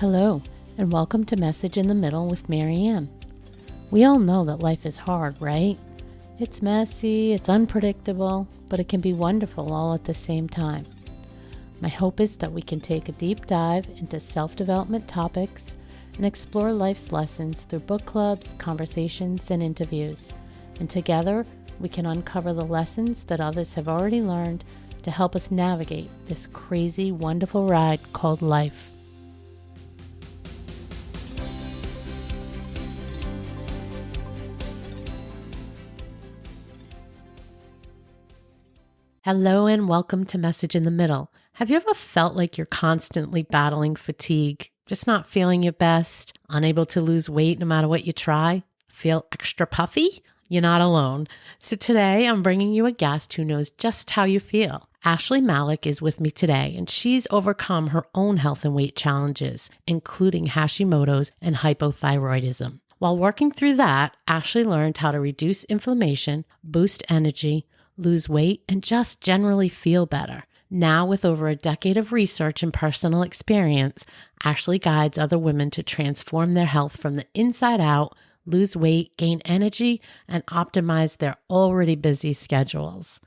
Hello, and welcome to Message in the Middle with Marianne. We all know that life is hard, right? It's messy, it's unpredictable, but it can be wonderful all at the same time. My hope is that we can take a deep dive into self-development topics and explore life's lessons through book clubs, conversations, and interviews. And together, we can uncover the lessons that others have already learned to help us navigate this crazy, wonderful ride called life. Hello and welcome to Message in the Middle. Have you ever felt like you're constantly battling fatigue, just not feeling your best, unable to lose weight no matter what you try? Feel extra puffy? You're not alone. So today I'm bringing you a guest who knows just how you feel. Ashley Malik is with me today, and she's overcome her own health and weight challenges, including Hashimoto's and hypothyroidism. While working through that, Ashley learned how to reduce inflammation, boost energy, lose weight, and just generally feel better. Now, with over a decade of research and personal experience, Ashley guides other women to transform their health from the inside out, lose weight, gain energy, and optimize their already busy schedules.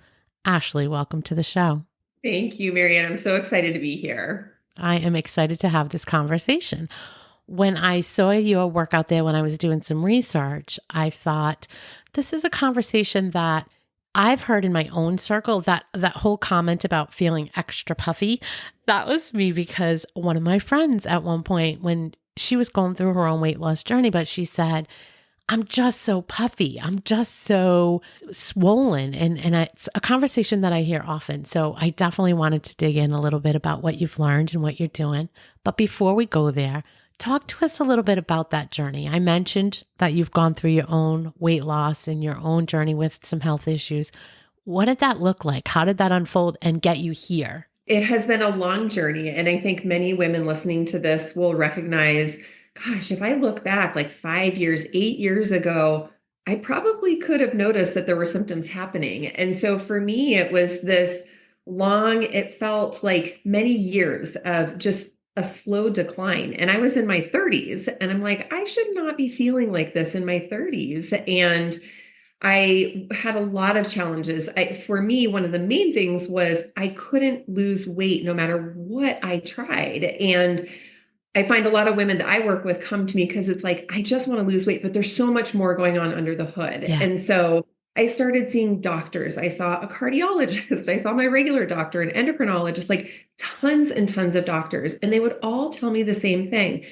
Ashley, welcome to the show. Thank you, Marianne. I'm so excited to be here. I am excited to have this conversation. When I saw your work out there when I was doing some research, I thought this is a conversation that I've heard in my own circle. That whole comment about feeling extra puffy, that was me, because one of my friends at one point, when she was going through her own weight loss journey, but she said, I'm just so puffy. I'm just so swollen. And it's a conversation that I hear often. So I definitely wanted to dig in a little bit about what you've learned and what you're doing. But before we go there, talk to us a little bit about that journey. I mentioned that you've gone through your own weight loss and your own journey with some health issues. What did that look like? How did that unfold and get you here? It has been a long journey, and I think many women listening to this will recognize, gosh, if I look back like 5 years, 8 years ago, I probably could have noticed that there were symptoms happening. And so for me, it was this it felt like many years of just a slow decline. And I was in my 30s, and I'm like, I should not be feeling like this in my 30s. And I had a lot of challenges. For me, one of the main things was I couldn't lose weight no matter what I tried. And I find a lot of women that I work with come to me because it's like, I just want to lose weight, but there's so much more going on under the hood. Yeah. And so I started seeing doctors. I saw a cardiologist. I saw my regular doctor, an endocrinologist, like tons and tons of doctors. And they would all tell me the same thing.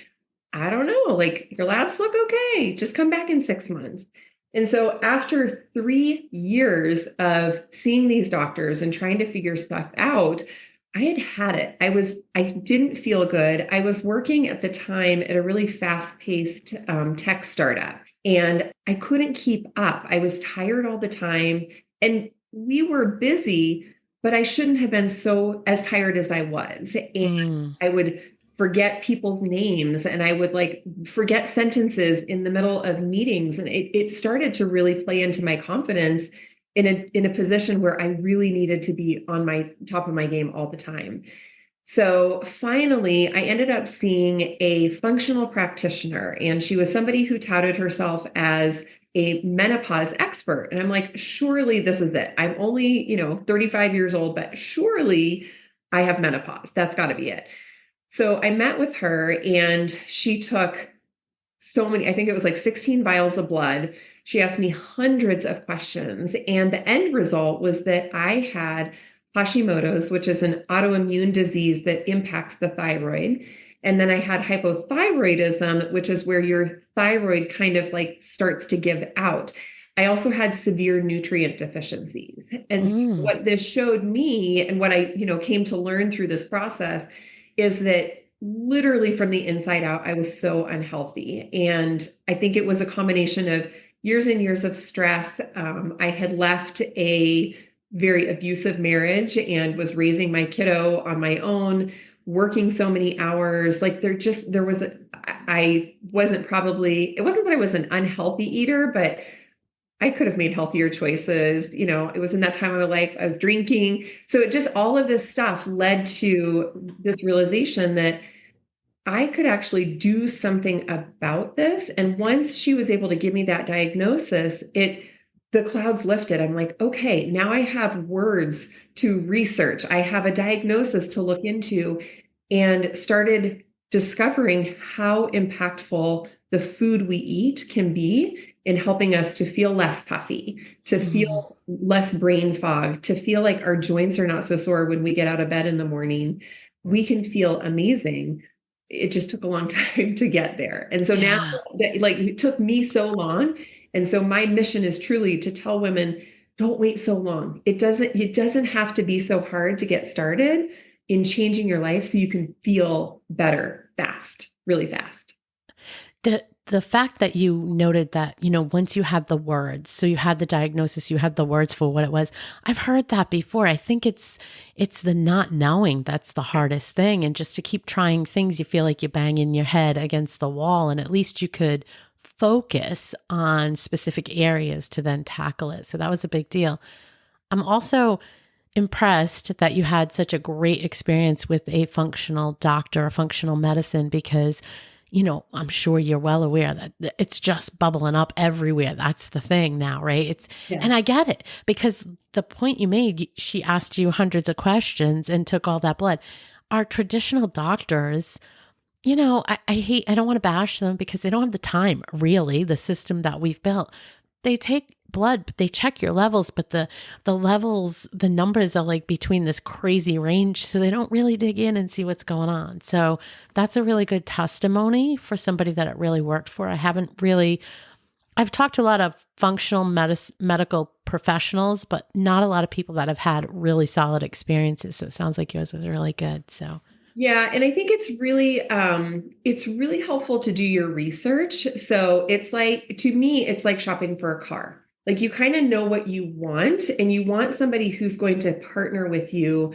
I don't know, like your labs look okay. Just come back in 6 months. And so after 3 years of seeing these doctors and trying to figure stuff out, I had it. I didn't feel good. I was working at the time at a really fast-paced tech startup, and I couldn't keep up. I was tired all the time, and we were busy, but I shouldn't have been as tired as I was. And I would forget people's names, and I would like forget sentences in the middle of meetings. And it started to really play into my confidence in a position where I really needed to be on my top of my game all the time. So finally, I ended up seeing a functional practitioner, and she was somebody who touted herself as a menopause expert. And I'm like, surely this is it. I'm only, 35 years old, but surely I have menopause. That's got to be it. So I met with her, and she took so many, I think it was like 16 vials of blood. She asked me hundreds of questions, and the end result was that I had Hashimoto's, which is an autoimmune disease that impacts the thyroid. And then I had hypothyroidism, which is where your thyroid kind of like starts to give out. I also had severe nutrient deficiencies. And what this showed me, and what I, came to learn through this process, is that literally from the inside out, I was so unhealthy. And I think it was a combination of years and years of stress. I had left a very abusive marriage and was raising my kiddo on my own, working so many hours. Like I wasn't probably, it wasn't that I was an unhealthy eater, but I could have made healthier choices. It was in that time of my life I was drinking. So it just, all of this stuff led to this realization that I could actually do something about this. And once she was able to give me that diagnosis, the clouds lifted. I'm like, okay, now I have words to research. I have a diagnosis to look into, and started discovering how impactful the food we eat can be in helping us to feel less puffy, to Mm, feel less brain fog, to feel like our joints are not so sore when we get out of bed in the morning. We can feel amazing. It just took a long time to get there. And so now yeah. that, like, it took me so long. And so my mission is truly to tell women, don't wait so long. It doesn't have to be so hard to get started in changing your life so you can feel better fast, really fast. The fact that you noted that, once you had the words, so you had the diagnosis, you had the words for what it was. I've heard that before. I think it's the not knowing that's the hardest thing. And just to keep trying things, you feel like you're banging your head against the wall, and at least you could focus on specific areas to then tackle it. So that was a big deal. I'm also impressed that you had such a great experience with a functional doctor, a functional medicine, because, I'm sure you're well aware that it's just bubbling up everywhere. That's the thing now, right? Yeah. And I get it, because the point you made, she asked you hundreds of questions and took all that blood. Our traditional doctors, I don't want to bash them because they don't have the time, really, the system that we've built. They take blood, they check your levels, but the levels, the numbers are like between this crazy range. So they don't really dig in and see what's going on. So that's a really good testimony for somebody that it really worked for. I've talked to a lot of functional medical professionals, but not a lot of people that have had really solid experiences. So it sounds like yours was really good. So Yeah, and I think it's really helpful to do your research. So it's like, to me, it's like shopping for a car. Like, you kind of know what you want, and you want somebody who's going to partner with you.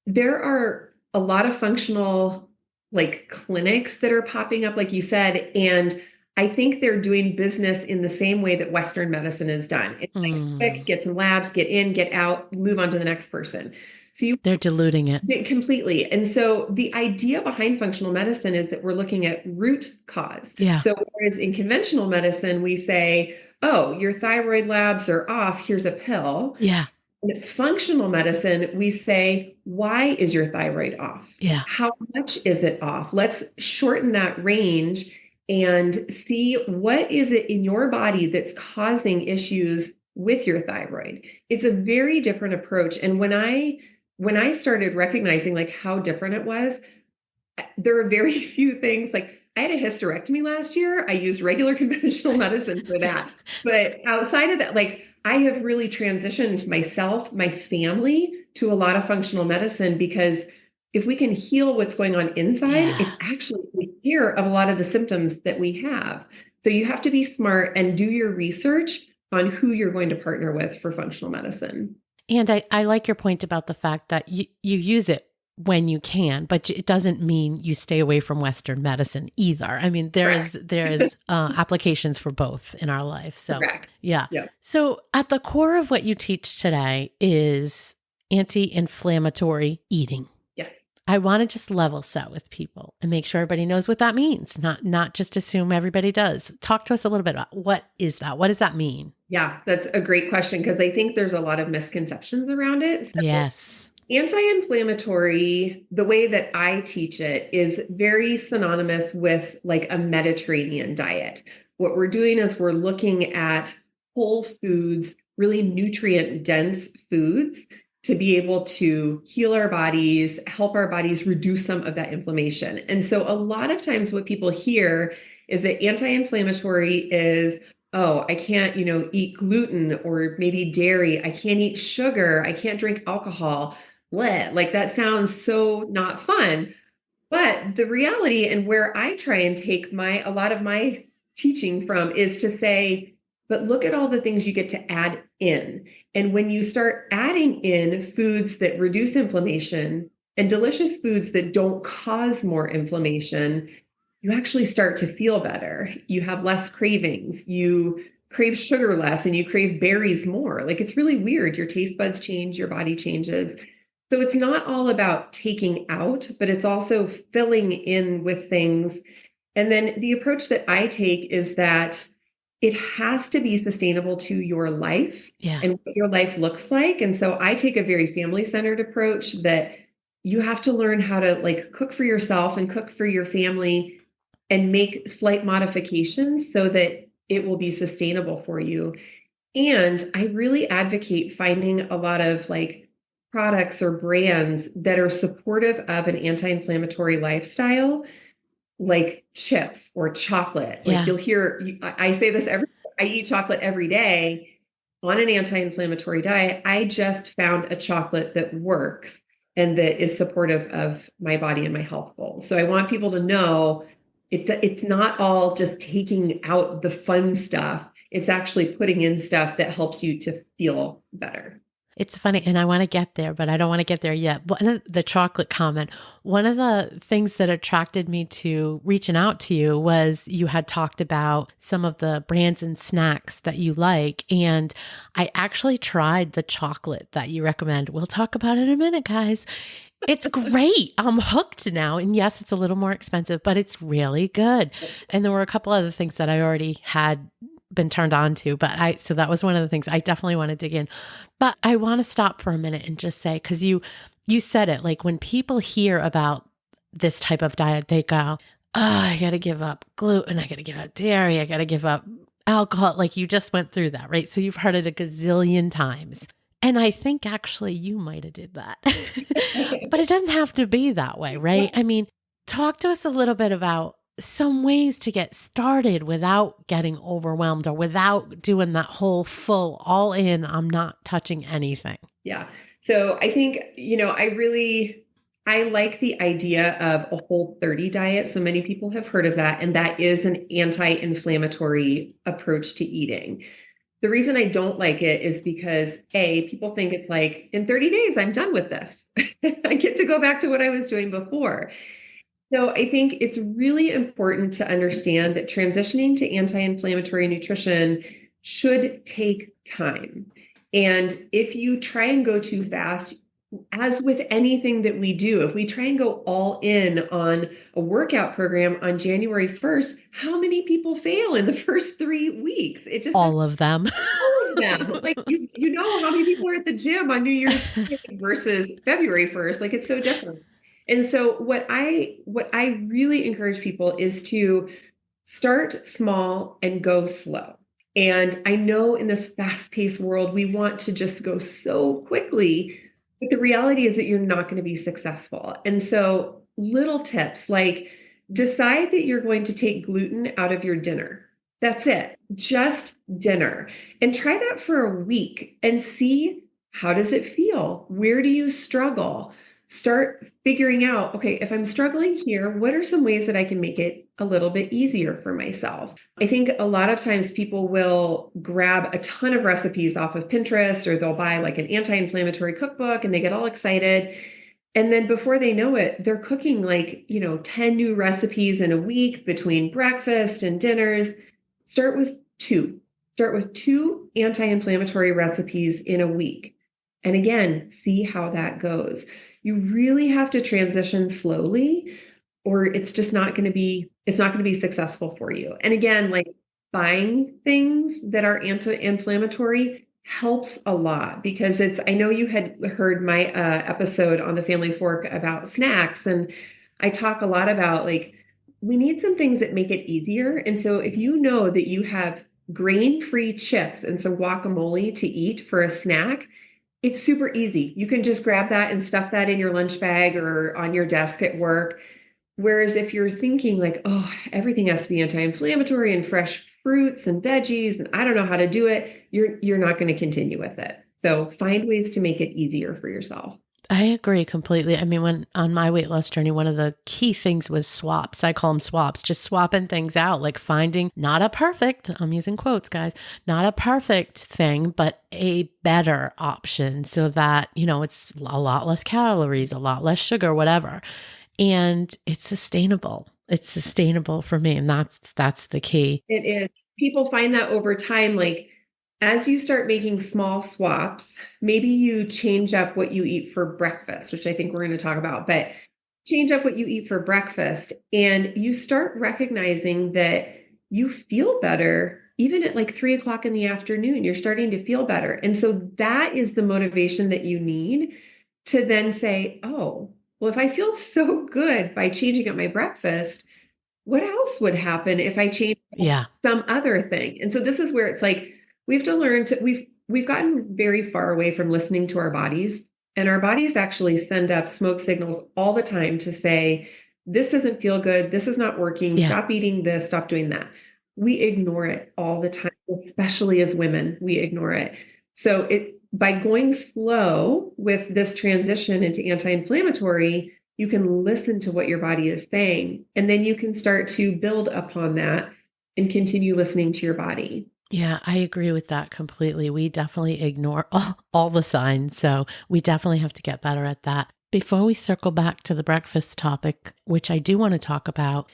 There are a lot of functional, like, clinics that are popping up, like you said, and I think they're doing business in the same way that Western medicine is done. It's like quick, get some labs, get in, get out, move on to the next person. So you they're diluting it. completely. And so the idea behind functional medicine is that we're looking at root cause. Yeah. So whereas in conventional medicine, we say, oh, your thyroid labs are off, here's a pill. Yeah. In functional medicine, we say, why is your thyroid off? Yeah. How much is it off? Let's shorten that range and see, what is it in your body that's causing issues with your thyroid. It's a very different approach. And when I started recognizing, like, how different it was, there are very few things. Like, I had a hysterectomy last year. I used regular conventional medicine for that. But outside of that, like, I have really transitioned myself, my family, to a lot of functional medicine, because if we can heal what's going on inside, Yeah. it's actually the cure of a lot of the symptoms that we have. So you have to be smart and do your research on who you're going to partner with for functional medicine. And I like your point about the fact that you use it when you can, but it doesn't mean you stay away from Western medicine either. I mean, Correct. there is applications for both in our life. So Correct. yeah. Yeah. So at the core of what you teach today is anti-inflammatory eating. Yes. I want to just level set with people and make sure everybody knows what that means, not just assume everybody does. Talk to us a little bit about, what is that? What does that mean? Yeah, that's a great question, because I think there's a lot of misconceptions around it. So Yes. anti-inflammatory, the way that I teach it, is very synonymous with, like, a Mediterranean diet. What we're doing is we're looking at whole foods, really nutrient dense foods, to be able to heal our bodies, help our bodies reduce some of that inflammation. And so a lot of times what people hear is that anti-inflammatory is, oh, I can't, eat gluten or maybe dairy. I can't eat sugar. I can't drink alcohol. Bleh. Like, that sounds so not fun. But the reality, and where I try and take a lot of my teaching from, is to say, but look at all the things you get to add in. And when you start adding in foods that reduce inflammation and delicious foods that don't cause more inflammation, you actually start to feel better. You have less cravings. You crave sugar less, and you crave berries more. Like, it's really weird. Your taste buds change, your body changes. So it's not all about taking out, but it's also filling in with things. And then the approach that I take is that it has to be sustainable to your life Yeah. and what your life looks like. And so I take a very family-centered approach that you have to learn how to like cook for yourself and cook for your family and make slight modifications so that it will be sustainable for you. And I really advocate finding a lot of like products or brands that are supportive of an anti-inflammatory lifestyle, like chips or chocolate. Like Yeah. you'll hear, I say this I eat chocolate every day on an anti-inflammatory diet. I just found a chocolate that works and that is supportive of my body and my health goals. So I want people to know it's not all just taking out the fun stuff. It's actually putting in stuff that helps you to feel better. It's funny, and I want to get there, but I don't want to get there yet. One of the chocolate comment, one of the things that attracted me to reaching out to you was you had talked about some of the brands and snacks that you like. And I actually tried the chocolate that you recommend. We'll talk about it in a minute, guys. It's great. I'm hooked now. And yes, it's a little more expensive, but it's really good. And there were a couple other things that I already had been turned on to, so that was one of the things I definitely want to dig in. But I want to stop for a minute and just say, because you said it, like when people hear about this type of diet, they go, oh, I got to give up gluten. I got to give up dairy. I got to give up alcohol. Like you just went through that, right? So you've heard it a gazillion times. And I think actually you might have did that, but it doesn't have to be that way, right? I mean, talk to us a little bit about some ways to get started without getting overwhelmed or without doing that whole full all in, I'm not touching anything. Yeah. So I think, I like the idea of a Whole30 diet. So many people have heard of that, and that is an anti-inflammatory approach to eating. The reason I don't like it is because people think it's like in 30 days, I'm done with this. I get to go back to what I was doing before. So I think it's really important to understand that transitioning to anti-inflammatory nutrition should take time. And if you try and go too fast, as with anything that we do, if we try and go all in on a workout program on January 1st, how many people fail in the first 3 weeks? It just All of them. all of them. Like you know how many people are at the gym on New Year's Eve versus February 1st. Like it's so different. And so what I really encourage people is to start small and go slow. And I know in this fast-paced world, we want to just go so quickly, but the reality is that you're not going to be successful. And so little tips like decide that you're going to take gluten out of your dinner. That's it. Just dinner. And try that for a week and see, how does it feel? Where do you struggle? Start figuring out, okay, if I'm struggling here, what are some ways that I can make it a little bit easier for myself? I think a lot of times people will grab a ton of recipes off of Pinterest, or they'll buy like an anti-inflammatory cookbook and they get all excited. And then before they know it, they're cooking like, 10 new recipes in a week between breakfast and dinners. Start with two. Start with 2 anti-inflammatory recipes in a week. And again, see how that goes. You really have to transition slowly, or it's just not going to be successful for you. And again, like buying things that are anti-inflammatory helps a lot, because I know you had heard my episode on the Family Fork about snacks, and I talk a lot about like, we need some things that make it easier. And so if you know that you have grain-free chips and some guacamole to eat for a snack, it's super easy. You can just grab that and stuff that in your lunch bag or on your desk at work. Whereas if you're thinking like, oh, everything has to be anti-inflammatory and fresh fruits and veggies, and I don't know how to do it, you're not going to continue with it. So find ways to make it easier for yourself. I agree completely. I mean, when on my weight loss journey, one of the key things was swaps. I call them swaps, just swapping things out, like finding not a perfect, I'm using quotes, guys, not a perfect thing, but a better option so that, it's a lot less calories, a lot less sugar, whatever. And it's sustainable. It's sustainable for me. And that's the key. It is. People find that over time, like As you start making small swaps, maybe you change up what you eat for breakfast, which I think we're going to talk about, but change up what you eat for breakfast and you start recognizing that you feel better even at like 3 o'clock in the afternoon. You're starting to feel better. And so that is the motivation that you need to then say, oh, well, if I feel so good by changing up my breakfast, what else would happen if I change Yeah. some other thing? And so this is where it's like we have to learn to we've gotten very far away from listening to our bodies, and our bodies actually send up smoke signals all the time to say this doesn't feel good, this is not working, Yeah. stop eating this, stop doing that. We ignore it all the time, especially as women, we ignore it. So it by going slow with this transition into anti-inflammatory, you can listen to what your body is saying, and then you can start to build upon that and continue listening to your body. Yeah, I agree with that completely. We definitely ignore all the signs. So we definitely have to get better at that. Before we circle back to the breakfast topic, which I do want to talk about,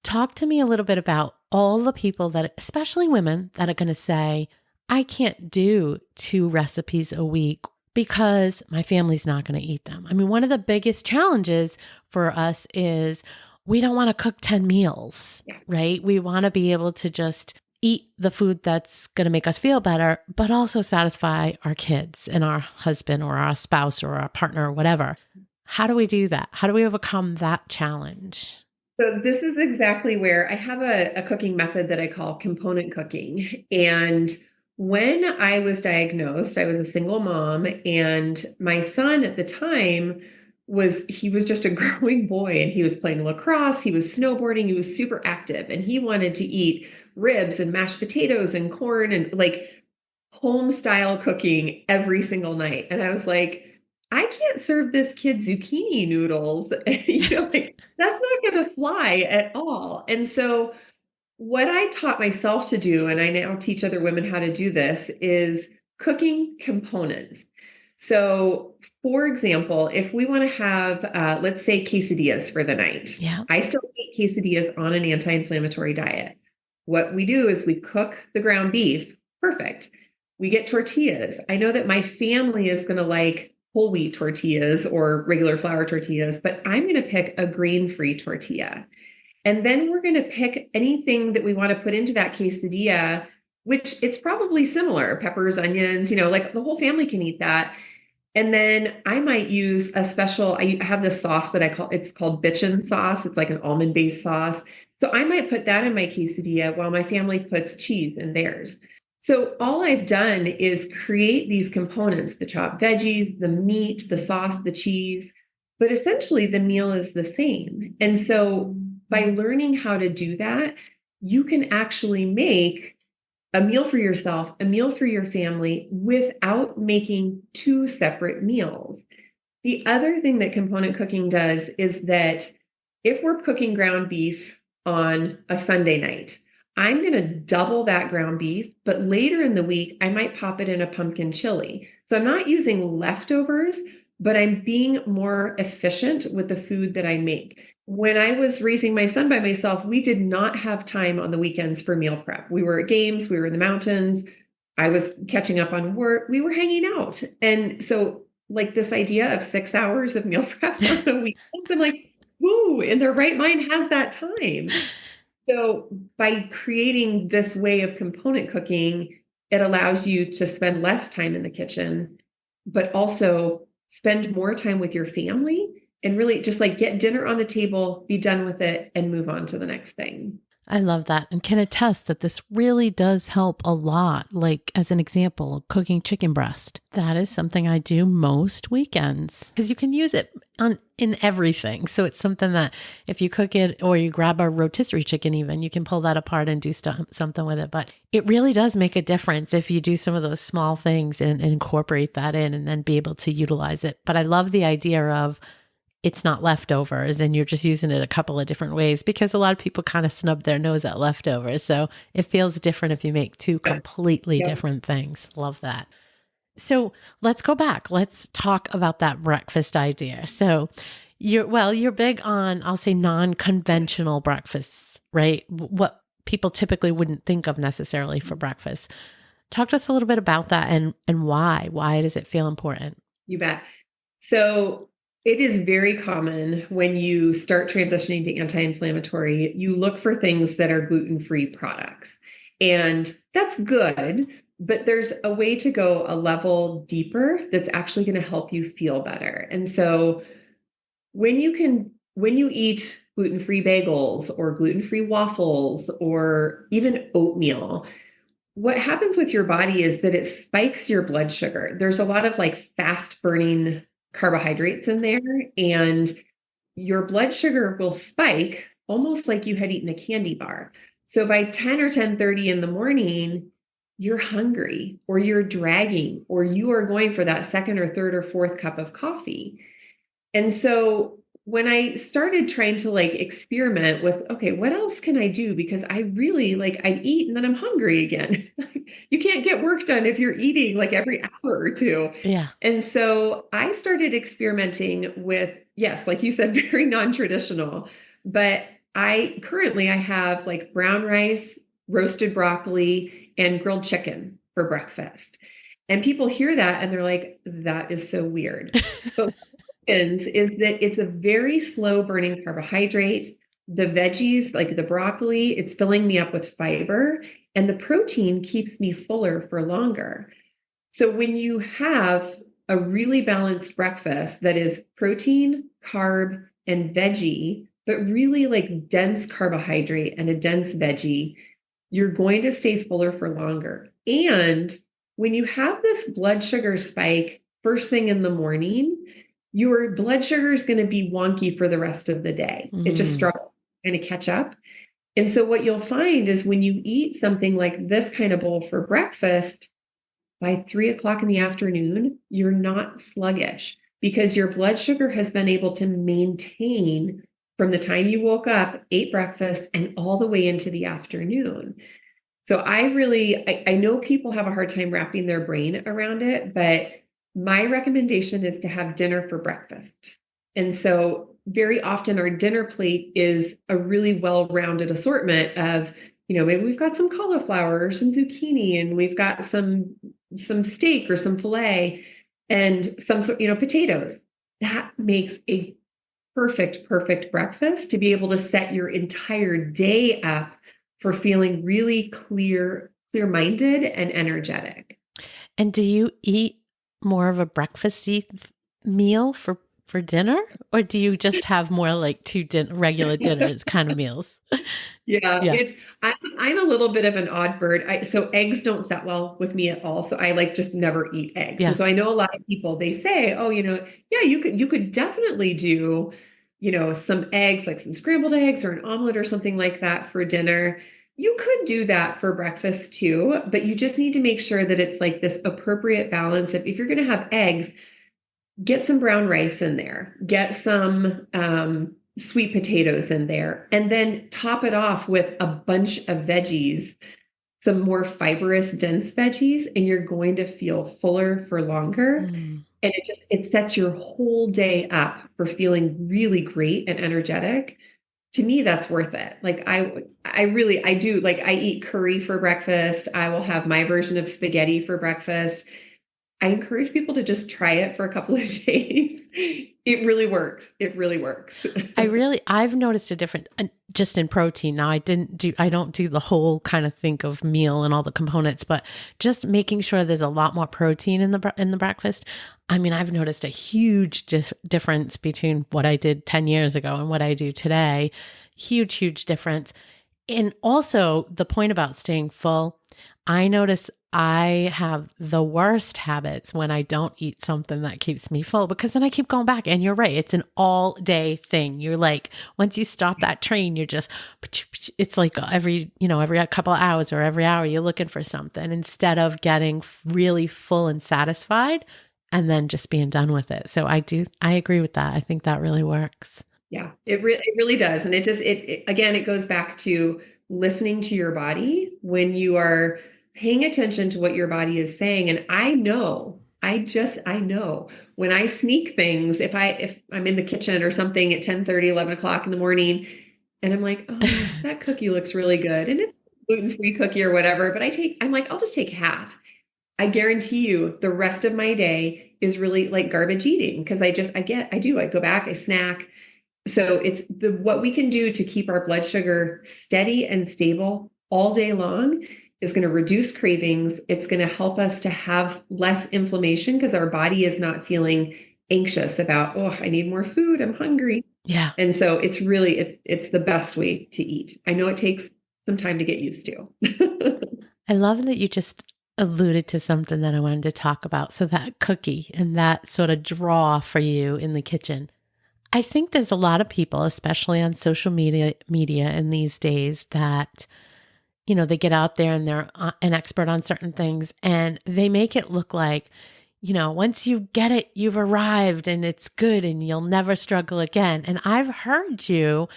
talk to me a little bit about all the people that, especially women, that are going to say, I can't do 2 recipes a week because my family's not going to eat them. I mean, one of the biggest challenges for us is we don't want to cook 10 meals, right? We want to be able to just eat the food that's going to make us feel better, but also satisfy our kids and our husband or our spouse or our partner or whatever. How do we do that? How do we overcome that challenge? So this is exactly where I have a cooking method that I call component cooking. And when I was diagnosed, I was a single mom, and my son at the time he was just a growing boy, and he was playing lacrosse, he was snowboarding, he was super active, and he wanted to eat ribs and mashed potatoes and corn and like home style cooking every single night. And I was like, I can't serve this kid zucchini noodles. Like that's not going to fly at all. And so what I taught myself to do, and I now teach other women how to do this, is cooking components. So, for example, if we want to have, let's say, quesadillas for the night, Yeah. I still eat quesadillas on an anti-inflammatory diet. What we do is we cook the ground beef. Perfect. We get tortillas. I know that my family is going to like whole wheat tortillas or regular flour tortillas, but I'm going to pick a grain-free tortilla. And then we're going to pick anything that we want to put into that quesadilla, which it's probably similar, peppers, onions, like the whole family can eat that. And then I might use I have this sauce that it's called bitchin sauce. It's like an almond-based sauce. So I might put that in my quesadilla while my family puts cheese in theirs. So all I've done is create these components, the chopped veggies, the meat, the sauce, the cheese, but essentially the meal is the same. And so by learning how to do that, you can actually make a meal for yourself, a meal for your family without making 2 separate meals. The other thing that component cooking does is that if we're cooking ground beef on a Sunday night, I'm going to double that ground beef, but later in the week, I might pop it in a pumpkin chili. So I'm not using leftovers, but I'm being more efficient with the food that I make. When I was raising my son by myself, we did not have time on the weekends for meal prep. We were at games, we were in the mountains. I was catching up on work. We were hanging out. And so like this idea of 6 hours of meal prep on the weekends, I'm like, who in their right mind has that time? So by creating this way of component cooking, it allows you to spend less time in the kitchen, but also spend more time with your family and really just like get dinner on the table, be done with it, and move on to the next thing. I love that and can attest that this really does help a lot. Like, as an example, cooking chicken breast. That is something I do most weekends because you can use it in everything. So it's something that if you cook it or you grab a rotisserie chicken, even you can pull that apart and do something with it. But it really does make a difference if you do some of those small things and incorporate that in and then be able to utilize it. But I love the idea of it's not leftovers and you're just using it a couple of different ways because a lot of people kind of snub their nose at leftovers. So it feels different if you make 2 completely different things. Love that. So let's go back. Let's talk about that breakfast idea. So you're big on, I'll say, non-conventional breakfasts, right? What people typically wouldn't think of necessarily for breakfast. Talk to us a little bit about that and why. Why does it feel important? You bet. So it is very common when you start transitioning to anti-inflammatory, you look for things that are gluten-free products. And that's good, but there's a way to go a level deeper that's actually going to help you feel better. And so when you eat gluten-free bagels or gluten-free waffles or even oatmeal, what happens with your body is that it spikes your blood sugar. There's a lot of like fast burning carbohydrates in there, and your blood sugar will spike almost like you had eaten a candy bar. So by 10 or 10:30 in the morning, you're hungry or you're dragging or you are going for that second or third or fourth cup of coffee. And so when I started trying to like experiment with, okay, what else can I do? Because I really like, I eat and then I'm hungry again. You can't get work done if you're eating like every hour or two. Yeah. And so I started experimenting with, yes, like you said, very non-traditional, but I have like brown rice, roasted broccoli, and grilled chicken for breakfast. And people hear that and they're like, that is so weird. But is that it's a very slow burning carbohydrate. The veggies, like the broccoli, it's filling me up with fiber, and the protein keeps me fuller for longer. So when you have a really balanced breakfast that is protein, carb, and veggie, but really like dense carbohydrate and a dense veggie, you're going to stay fuller for longer. And when you have this blood sugar spike first thing in the morning, your blood sugar is going to be wonky for the rest of the day. It just struggles to catch up. And so what you'll find is when you eat something like this kind of bowl for breakfast, by 3 o'clock in the afternoon, you're not sluggish because your blood sugar has been able to maintain from the time you woke up, ate breakfast, and all the way into the afternoon. So I know people have a hard time wrapping their brain around it, but my recommendation is to have dinner for breakfast. And so very often our dinner plate is a really well-rounded assortment of, maybe we've got some cauliflower or some zucchini, and we've got some steak or some filet and some, potatoes. That makes a perfect breakfast to be able to set your entire day up for feeling really clear-minded and energetic. And do you eat more of a breakfasty meal for dinner, or do you just have more like regular dinners kind of meals? Yeah. I'm a little bit of an odd bird. So eggs don't set well with me at all. So I like just never eat eggs. Yeah. And so I know a lot of people, they say, oh, yeah, you could definitely do, some eggs, like some scrambled eggs or an omelet or something like that for dinner. You could do that for breakfast too, but you just need to make sure that it's like this appropriate balance of, if you're going to have eggs, get some brown rice in there, get some sweet potatoes in there, and then top it off with a bunch of veggies, some more fibrous, dense veggies, and you're going to feel fuller for longer. And it sets your whole day up for feeling really great and energetic. To me, that's worth it. Like I do, like I eat curry for breakfast. I will have my version of spaghetti for breakfast. I encourage people to just try it for a couple of days. It really works. It really works. I've noticed a difference just in protein. Now I don't do the whole kind of think of meal and all the components, but just making sure there's a lot more protein in the breakfast. I mean, I've noticed a huge difference between what I did 10 years ago and what I do today. Huge difference. And also the point about staying full, I notice I have the worst habits when I don't eat something that keeps me full, because then I keep going back. And you're right, it's an all day thing. You're like, once you stop that train, you're just, it's like every couple of hours or every hour, you're looking for something instead of getting really full and satisfied and then just being done with it. So I agree with that. I think that really works. Yeah, it really does. And it goes back to listening to your body when you are paying attention to what your body is saying. And I know when I sneak things, if I'm in the kitchen or something at 10:30, 11 o'clock in the morning, and I'm like, oh, that cookie looks really good. And it's gluten-free cookie or whatever, but I'm like, I'll just take half. I guarantee you the rest of my day is really like garbage eating because I go back, I snack. So it's what we can do to keep our blood sugar steady and stable all day long is going to reduce cravings. It's going to help us to have less inflammation because our body is not feeling anxious about, oh, I need more food, I'm hungry. Yeah. And so it's the best way to eat. I know it takes some time to get used to. I love that you just alluded to something that I wanted to talk about. So that cookie and that sort of draw for you in the kitchen. I think there's a lot of people, especially on social media in these days that, they get out there and they're an expert on certain things and they make it look like, once you get it, you've arrived and it's good and you'll never struggle again. And I've heard you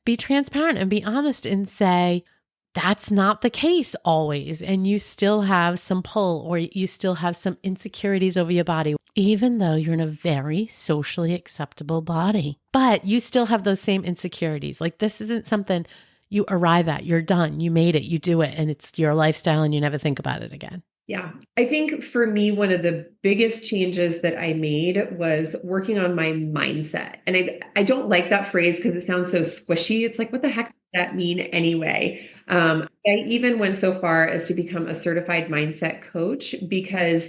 be transparent and be honest and say, that's not the case always. And you still have some pull or you still have some insecurities over your body, even though you're in a very socially acceptable body. But you still have those same insecurities. Like this isn't something you arrive at. You're done. You made it. You do it. And it's your lifestyle and you never think about it again. Yeah. I think for me, one of the biggest changes that I made was working on my mindset. And I don't like that phrase because it sounds so squishy. It's like, what the heck does that mean anyway? I even went so far as to become a certified mindset coach because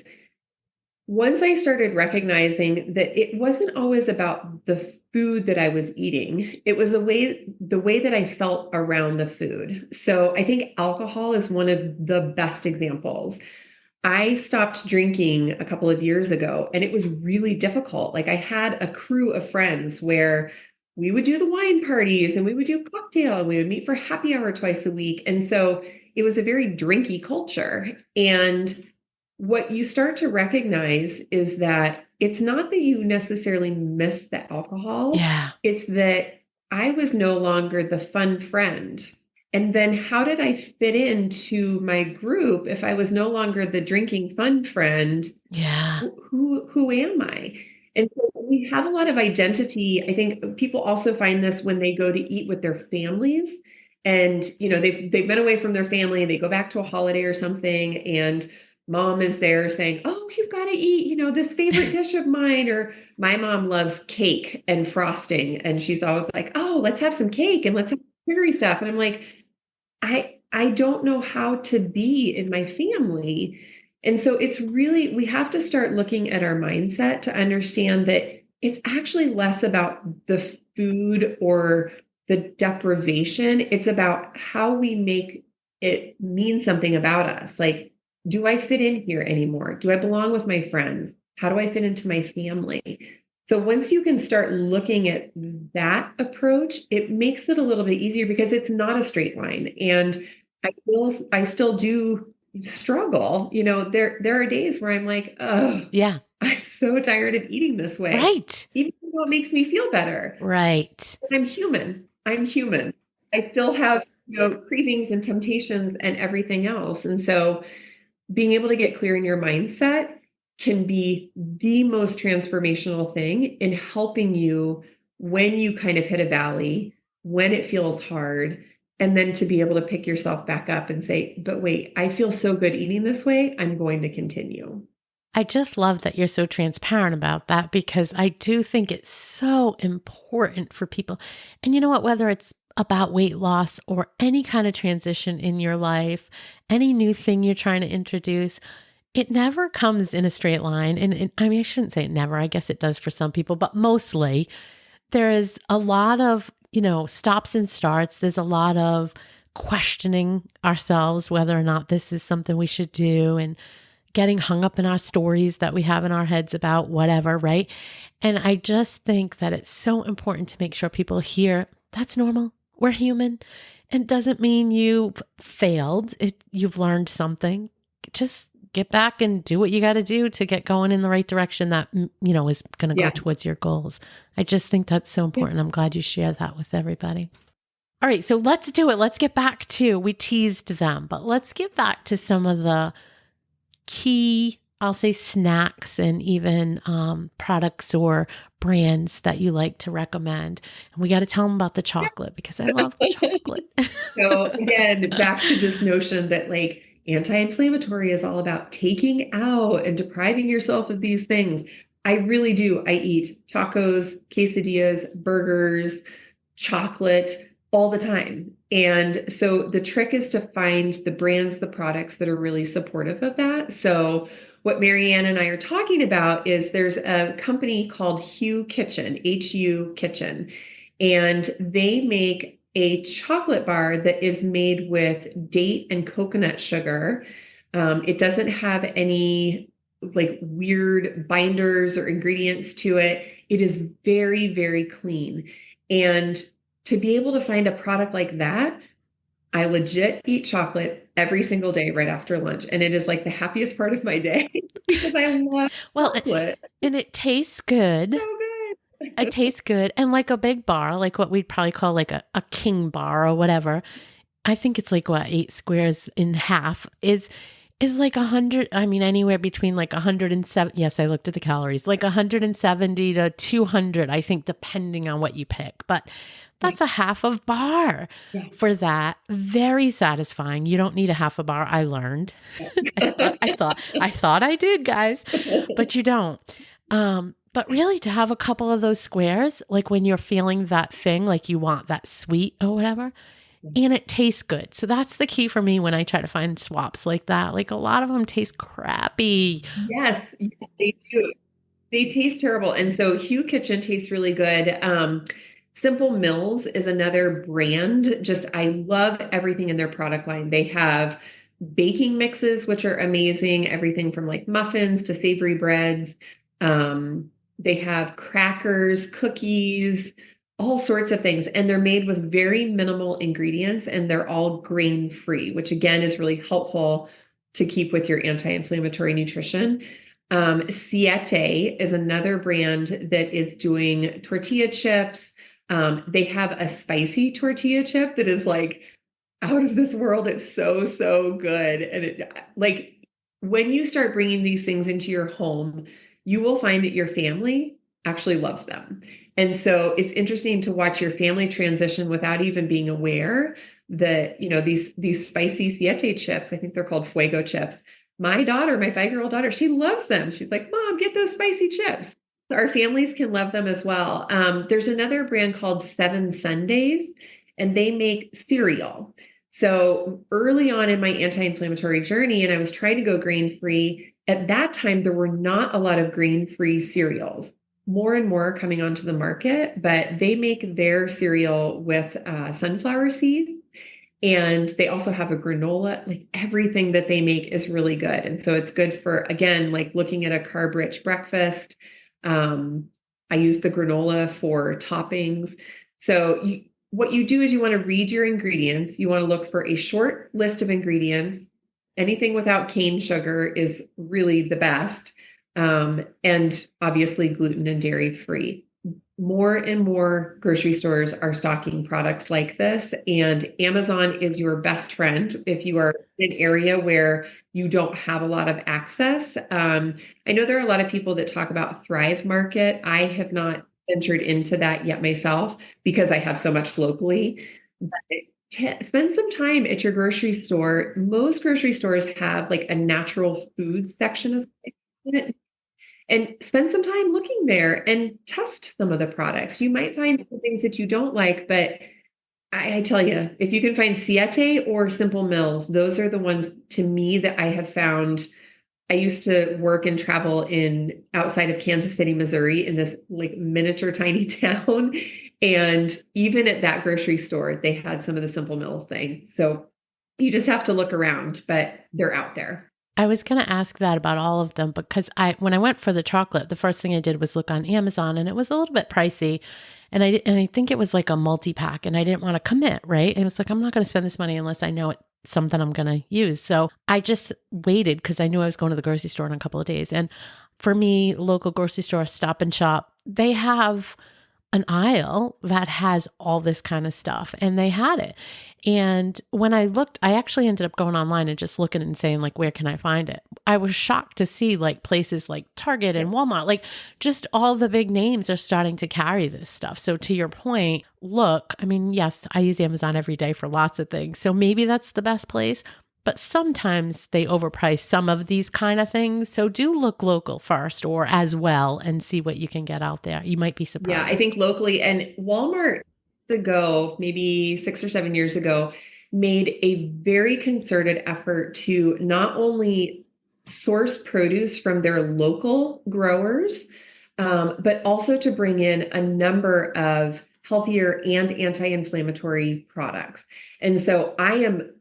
once I started recognizing that it wasn't always about the food that I was eating, it was the way that I felt around the food. So I think alcohol is one of the best examples. I stopped drinking a couple of years ago and it was really difficult. Like I had a crew of friends where we would do the wine parties and we would do cocktail and we would meet for happy hour twice a week. And so it was a very drinky culture. And what you start to recognize is that it's not that you necessarily miss the alcohol. Yeah. It's that I was no longer the fun friend. And then how did I fit into my group if I was no longer the drinking fun friend? Yeah. Who am I? And so we have a lot of identity. I think people also find this when they go to eat with their families. And, they've been away from their family. They go back to a holiday or something. And mom is there saying, oh, you've got to eat, this favorite dish of mine. Or my mom loves cake and frosting. And she's always like, oh, let's have some cake and let's have sugary stuff. And I'm like, I don't know how to be in my family. And so we have to start looking at our mindset to understand that it's actually less about the food or the deprivation. It's about how we make it mean something about us. Like, do I fit in here anymore? Do I belong with my friends? How do I fit into my family? So once you can start looking at that approach, it makes it a little bit easier because it's not a straight line. And I still do struggle. There are days where I'm like, oh, yeah, I'm so tired of eating this way. Right. Even though it makes me feel better. Right. But I'm human. I still have, cravings and temptations and everything else. And so being able to get clear in your mindset can be the most transformational thing in helping you when you kind of hit a valley, when it feels hard, and then to be able to pick yourself back up and say, but wait, I feel so good eating this way. I'm going to continue. I just love that you're so transparent about that because I do think it's so important for people. And you know what, whether it's about weight loss or any kind of transition in your life, any new thing you're trying to introduce, it never comes in a straight line. And I mean, I shouldn't say it never. I guess it does for some people, but mostly there is a lot of, stops and starts. There's a lot of questioning ourselves, whether or not this is something we should do and getting hung up in our stories that we have in our heads about whatever, right? And I just think that it's so important to make sure people hear that's normal. We're human. And it doesn't mean you've failed. You've learned something. Just get back and do what you got to do to get going in the right direction that, is going to go towards your goals. I just think that's so important. I'm glad you share that with everybody. All right. So let's do it. Let's get back to, we teased them, but let's get back to some of the key I'll say snacks and even products or brands that you like to recommend. And we got to tell them about the chocolate because I love the chocolate. So again, back to this notion that like anti-inflammatory is all about taking out and depriving yourself of these things. I really do. I eat tacos, quesadillas, burgers, chocolate all the time. And so the trick is to find the brands, the products that are really supportive of that. So what Marianne and I are talking about is there's a company called Hu Kitchen, HU Kitchen, and they make a chocolate bar that is made with date and coconut sugar. It doesn't have any like weird binders or ingredients to it. It is very, very clean. And to be able to find a product like that, I legit eat chocolate every single day right after lunch. And it is like the happiest part of my day because I love chocolate. And it tastes good. So good. It tastes good. And like a big bar, like what we'd probably call like a king bar or whatever. I think it's like what, 8 squares in half is like 100. I mean, anywhere between like 107. Yes, I looked at the calories, like 170 to 200, I think, depending on what you pick. But that's a half of bar for that. Very satisfying. You don't need a half a bar. I learned. I thought I did, guys, but you don't. But really to have a couple of those squares, like when you're feeling that thing, like you want that sweet or whatever, and it tastes good. So that's the key for me when I try to find swaps like that. Like a lot of them taste crappy. Yes, they do. They taste terrible. And so Hu Kitchen tastes really good. Simple Mills is another brand. Just, I love everything in their product line. They have baking mixes, which are amazing. Everything from like muffins to savory breads. They have crackers, cookies, all sorts of things. And they're made with very minimal ingredients and they're all grain free, which again is really helpful to keep with your anti-inflammatory nutrition. Siete is another brand that is doing tortilla chips. They have a spicy tortilla chip that is like out of this world. It's so, so good. And it, like when you start bringing these things into your home, you will find that your family actually loves them. And so it's interesting to watch your family transition without even being aware that, you know, these spicy Siete chips, I think they're called Fuego chips. My daughter, my 5-year-old daughter, she loves them. She's like, Mom, get those spicy chips. So our families can love them as well. There's another brand called 7 Sundays, and they make cereal. So early on in my anti-inflammatory journey, and I was trying to go grain-free, at that time, there were not a lot of grain-free cereals. More and more coming onto the market, but they make their cereal with sunflower seeds. And they also have a granola. Like everything that they make is really good. And so it's good for, again, like looking at a carb-rich breakfast. I use the granola for toppings. So what you do is you want to read your ingredients. You want to look for a short list of ingredients. Anything without cane sugar is really the best. And obviously gluten and dairy free. More and more grocery stores are stocking products like this, and Amazon is your best friend if you are in an area where you don't have a lot of access. I know there are a lot of people that talk about Thrive Market. I have not ventured into that yet myself because I have so much locally. But spend some time at your grocery store. Most grocery stores have like a natural food section as well. And spend some time looking there and test some of the products. You might find some things that you don't like, but I tell you, if you can find Siete or Simple Mills, those are the ones to me that I have found. I used to work and travel in outside of Kansas City, Missouri, in this like miniature tiny town. And even at that grocery store, they had some of the Simple Mills things. So you just have to look around, but they're out there. I was going to ask that about all of them because when I went for the chocolate, the first thing I did was look on Amazon and it was a little bit pricey. And I think it was like a multi-pack and I didn't want to commit, right? And it's like, I'm not going to spend this money unless I know it's something I'm going to use. So I just waited because I knew I was going to the grocery store in a couple of days. And for me, local grocery store, Stop and Shop, they have an aisle that has all this kind of stuff, and they had it. And when I looked, I actually ended up going online and just looking and saying like, where can I find it? I was shocked to see like places like Target Yeah. and Walmart, like just all the big names are starting to carry this stuff. So to your point, look, I mean, yes, I use Amazon every day for lots of things. So maybe that's the best place, but sometimes they overprice some of these kind of things. So do look local first or as well and see what you can get out there. You might be Yeah, I surprised. think locally and Walmart ago, maybe 6 or 7 years ago, made a very concerted effort to not only source produce from their local growers, but also to bring in a number of healthier and anti-inflammatory products. And so I'm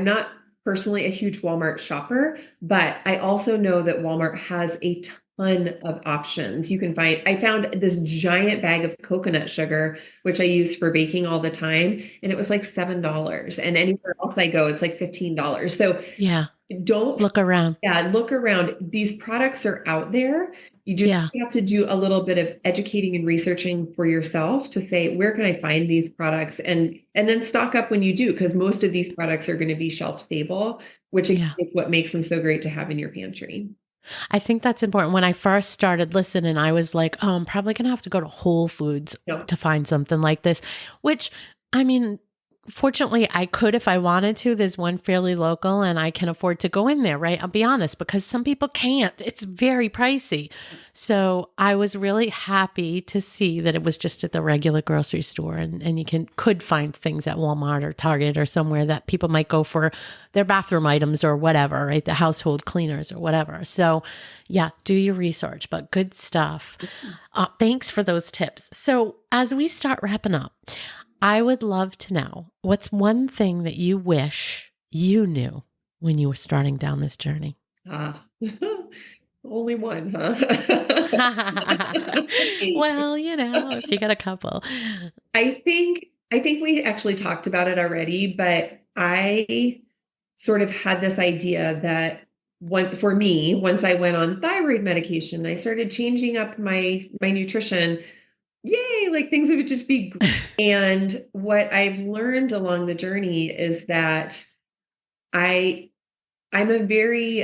not personally a huge Walmart shopper, but I also know that Walmart has a ton of options. I found this giant bag of coconut sugar, which I use for baking all the time, and it was like $7. And anywhere else I go, it's like $15. So Yeah. don't, Look around. yeah, look around. These products are out there. You just Yeah. have to do a little bit of educating and researching for yourself to say, where can I find these products? And then stock up when you do, because most of these products are going to be shelf stable, which is Yeah. what makes them so great to have in your pantry. I think that's important. When I first started listening, I was like, oh, I'm probably going to have to go to Whole Foods No. to find something like this, which I mean, fortunately, I could if I wanted to. There's one fairly local and I can afford to go in there, right? I'll be honest, because some people can't. It's very pricey. So I was really happy to see that it was just at the regular grocery store and you could find things at Walmart or Target or somewhere that people might go for their bathroom items or whatever, right? The household cleaners or whatever. So yeah, do your research, but good stuff. Thanks for those tips. So as we start wrapping up, I would love to know what's one thing that you wish you knew when you were starting down this journey? Ah, only one, huh? Well, if you got a couple. I think we actually talked about it already, but I sort of had this idea that for me, once I went on thyroid medication, I started changing up my nutrition. Yay, like things would just be great. And what I've learned along the journey is that I I'm a very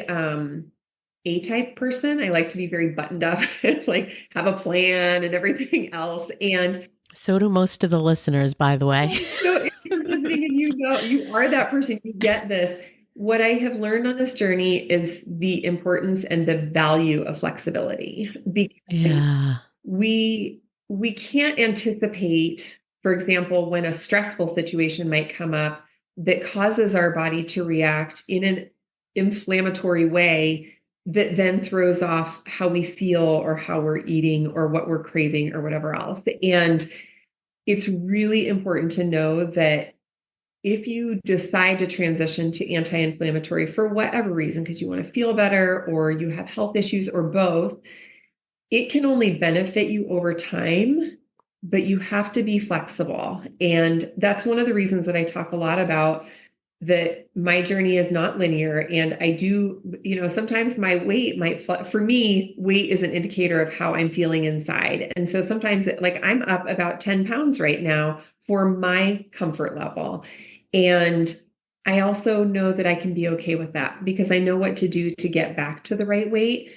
A-type person. I like to be very buttoned up, like have a plan and everything else. And So do most of the listeners, by the way. if you're listening and you are that person, you get this. What I have learned on this journey is the importance and the value of flexibility because Yeah. we can't anticipate, for example, when a stressful situation might come up that causes our body to react in an inflammatory way that then throws off how we feel or how we're eating or what we're craving or whatever else. And it's really important to know that if you decide to transition to anti-inflammatory for whatever reason, because you want to feel better or you have health issues or both, it can only benefit you over time, but you have to be flexible. And that's one of the reasons that I talk a lot about that my journey is not linear. And I do, sometimes my weight might, for me, weight is an indicator of how I'm feeling inside. And so sometimes like I'm up about 10 pounds right now for my comfort level. And I also know that I can be okay with that because I know what to do to get back to the right weight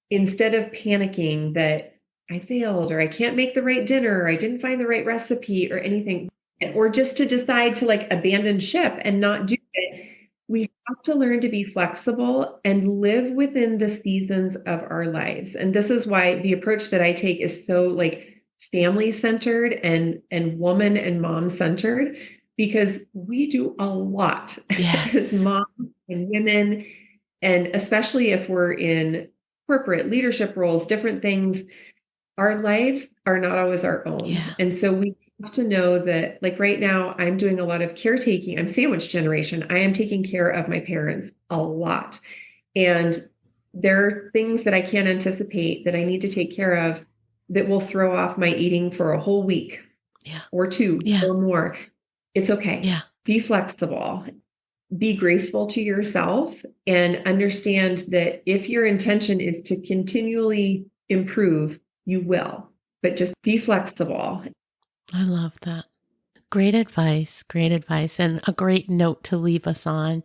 instead of panicking that I failed or I can't make the right dinner or I didn't find the right recipe or anything, or just to decide to like abandon ship and not do it. We have to learn to be flexible and live within the seasons of our lives. And this is why the approach that I take is so like family centered and woman and mom centered, because we do a lot as Yes. moms and women, and especially if we're in corporate leadership roles, different things, our lives are not always our own. Yeah. And so we have to know that, like right now, I'm doing a lot of caretaking. I'm sandwich generation. I am taking care of my parents a lot. And there are things that I can't anticipate that I need to take care of that will throw off my eating for a whole week or two Yeah. or more. It's okay. Yeah. Be flexible. Be graceful to yourself and understand that if your intention is to continually improve, you will, but just be flexible. I love that. Great advice. Great advice. And a great note to leave us on.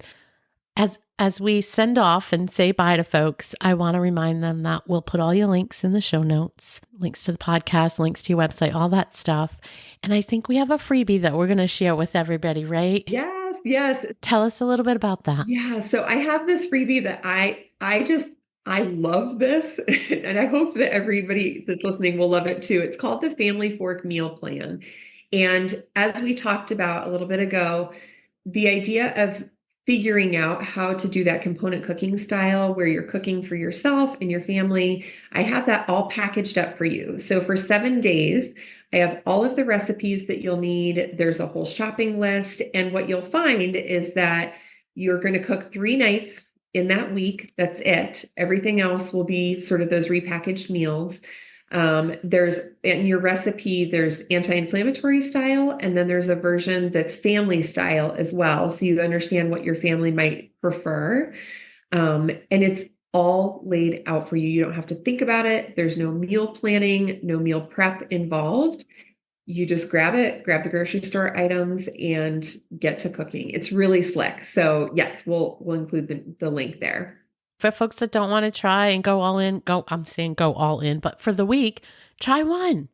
As As we send off and say bye to folks, I want to remind them that we'll put all your links in the show notes, links to the podcast, links to your website, all that stuff. And I think we have a freebie that we're going to share with everybody, right? Yes. Tell us a little bit about that. Yeah. So I have this freebie that I love this, and I hope that everybody that's listening will love it too. It's called the Family Fork Meal Plan. And as we talked about a little bit ago, the idea of figuring out how to do that component cooking style where you're cooking for yourself and your family, I have that all packaged up for you. So for 7 days, I have all of the recipes that you'll need. There's a whole shopping list. And what you'll find is that you're going to cook 3 nights in that week. That's it. Everything else will be sort of those repackaged meals. There's in your recipe, there's anti-inflammatory style, and then there's a version that's family style as well. So you understand what your family might prefer. And it's all laid out for you. You don't have to think about it. There's no meal planning, no meal prep involved. You just grab it, grab the grocery store items, and get to cooking. It's really slick. So yes, we'll include the link there. For folks that don't want to try and go all in, I'm saying go all in, but for the week, try one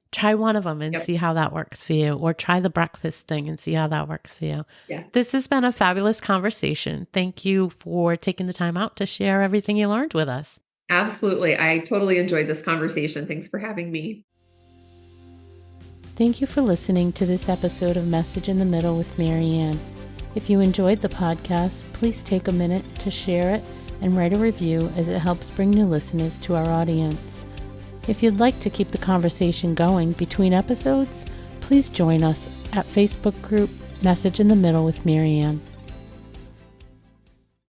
of them and see how that works for you, or try the breakfast thing and see how that works for you. Yeah. This has been a fabulous conversation. Thank you for taking the time out to share everything you learned with us. Absolutely. I totally enjoyed this conversation. Thanks for having me. Thank you for listening to this episode of Message in the Middle with Marianne. If you enjoyed the podcast, please take a minute to share it and write a review, as it helps bring new listeners to our audience. If you'd like to keep the conversation going between episodes, please join us at Facebook group Message in the Middle with Marianne.